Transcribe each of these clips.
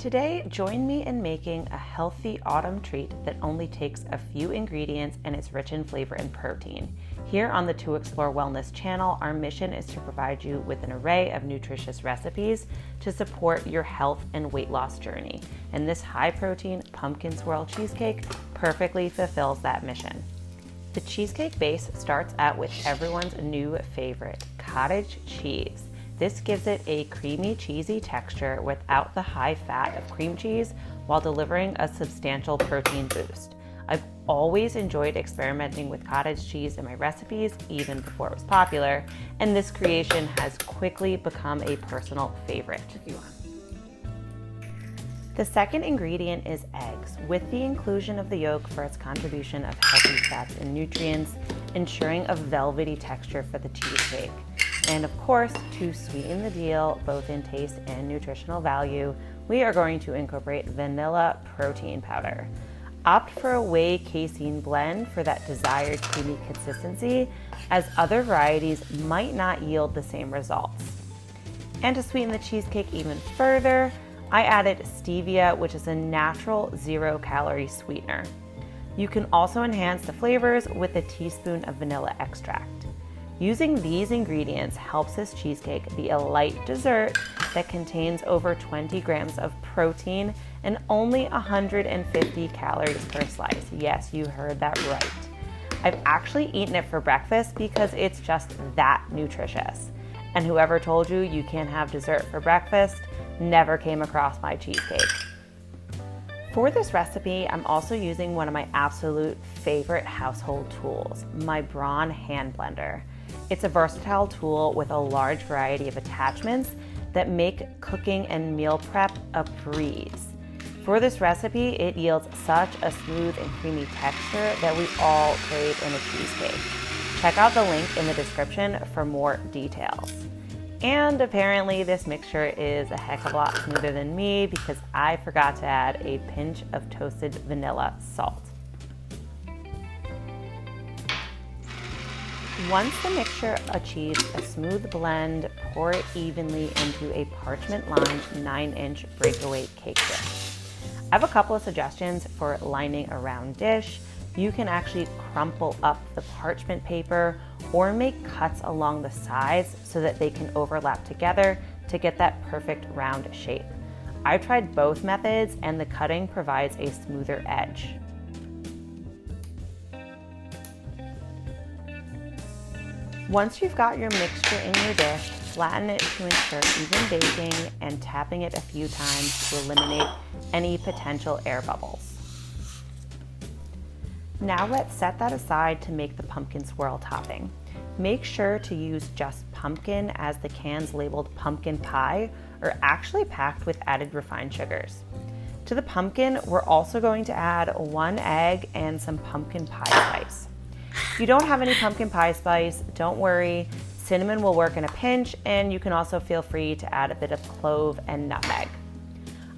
Today, join me in making a healthy autumn treat that only takes a few ingredients and is rich in flavor and protein. Here on the To Explore Wellness channel, our mission is to provide you with an array of nutritious recipes to support your health and weight loss journey. And this high-protein pumpkin swirl cheesecake perfectly fulfills that mission. The cheesecake base starts out with everyone's new favorite, cottage cheese. This gives it a creamy, cheesy texture without the high fat of cream cheese while delivering a substantial protein boost. I've always enjoyed experimenting with cottage cheese in my recipes, even before it was popular, and this creation has quickly become a personal favorite. The second ingredient is eggs, with the inclusion of the yolk for its contribution of healthy fats and nutrients, ensuring a velvety texture for the cheesecake. And of course, to sweeten the deal, both in taste and nutritional value, we are going to incorporate vanilla protein powder. Opt for a whey casein blend for that desired creamy consistency, as other varieties might not yield the same results. And to sweeten the cheesecake even further, I added stevia, which is a natural 0-calorie sweetener. You can also enhance the flavors with a teaspoon of vanilla extract. Using these ingredients helps this cheesecake be a light dessert that contains over 20 grams of protein and only 150 calories per slice. Yes, you heard that right. I've actually eaten it for breakfast because it's just that nutritious. And whoever told you you can't have dessert for breakfast never came across my cheesecake. For this recipe, I'm also using one of my absolute favorite household tools, my Braun hand blender. It's a versatile tool with a large variety of attachments that make cooking and meal prep a breeze. For this recipe, it yields such a smooth and creamy texture that we all crave in a cheesecake. Check out the link in the description for more details. And apparently this mixture is a heck of a lot smoother than me because I forgot to add a pinch of toasted vanilla salt. Once the mixture achieves a smooth blend, pour it evenly into a parchment-lined 9-inch breakaway cake dish. I have a couple of suggestions for lining a round dish. You can actually crumple up the parchment paper or make cuts along the sides so that they can overlap together to get that perfect round shape. I've tried both methods and the cutting provides a smoother edge. Once you've got your mixture in your dish, flatten it to ensure even baking and tapping it a few times to eliminate any potential air bubbles. Now let's set that aside to make the pumpkin swirl topping. Make sure to use just pumpkin, as the cans labeled pumpkin pie are actually packed with added refined sugars. To the pumpkin, we're also going to add 1 egg and some pumpkin pie spice. If you don't have any pumpkin pie spice, don't worry. Cinnamon will work in a pinch, and you can also feel free to add a bit of clove and nutmeg.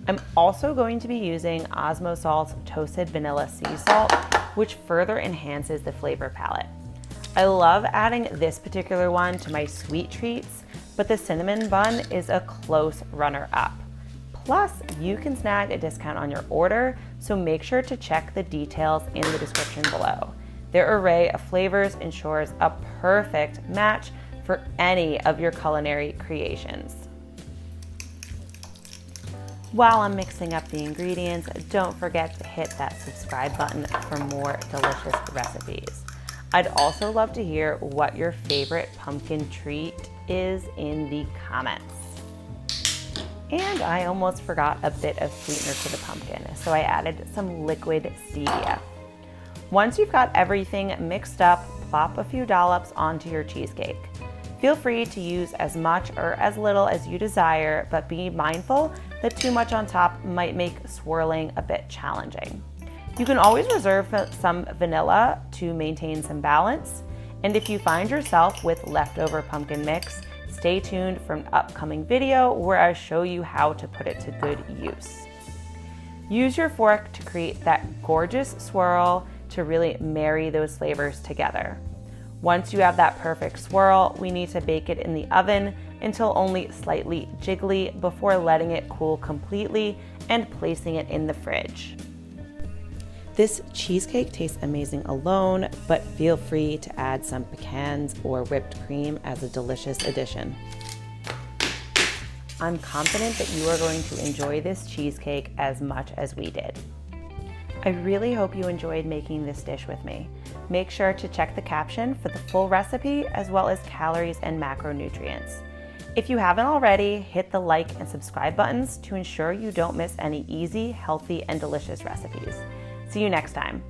I'm also going to be using Osmo Salt's toasted vanilla sea salt, which further enhances the flavor palette. I love adding this particular one to my sweet treats, but the cinnamon bun is a close runner-up. Plus, you can snag a discount on your order, so make sure to check the details in the description below. Their array of flavors ensures a perfect match for any of your culinary creations. While I'm mixing up the ingredients, don't forget to hit that subscribe button for more delicious recipes. I'd also love to hear what your favorite pumpkin treat is in the comments. And I almost forgot a bit of sweetener to the pumpkin, so I added some liquid stevia. Once you've got everything mixed up, plop a few dollops onto your cheesecake. Feel free to use as much or as little as you desire, but be mindful that too much on top might make swirling a bit challenging. You can always reserve some vanilla to maintain some balance, and if you find yourself with leftover pumpkin mix, stay tuned for an upcoming video where I show you how to put it to good use. Use your fork to create that gorgeous swirl to really marry those flavors together. Once you have that perfect swirl, we need to bake it in the oven until only slightly jiggly before letting it cool completely and placing it in the fridge. This cheesecake tastes amazing alone, but feel free to add some pecans or whipped cream as a delicious addition. I'm confident that you are going to enjoy this cheesecake as much as we did. I really hope you enjoyed making this dish with me. Make sure to check the caption for the full recipe as well as calories and macronutrients. If you haven't already, hit the like and subscribe buttons to ensure you don't miss any easy, healthy, and delicious recipes. See you next time.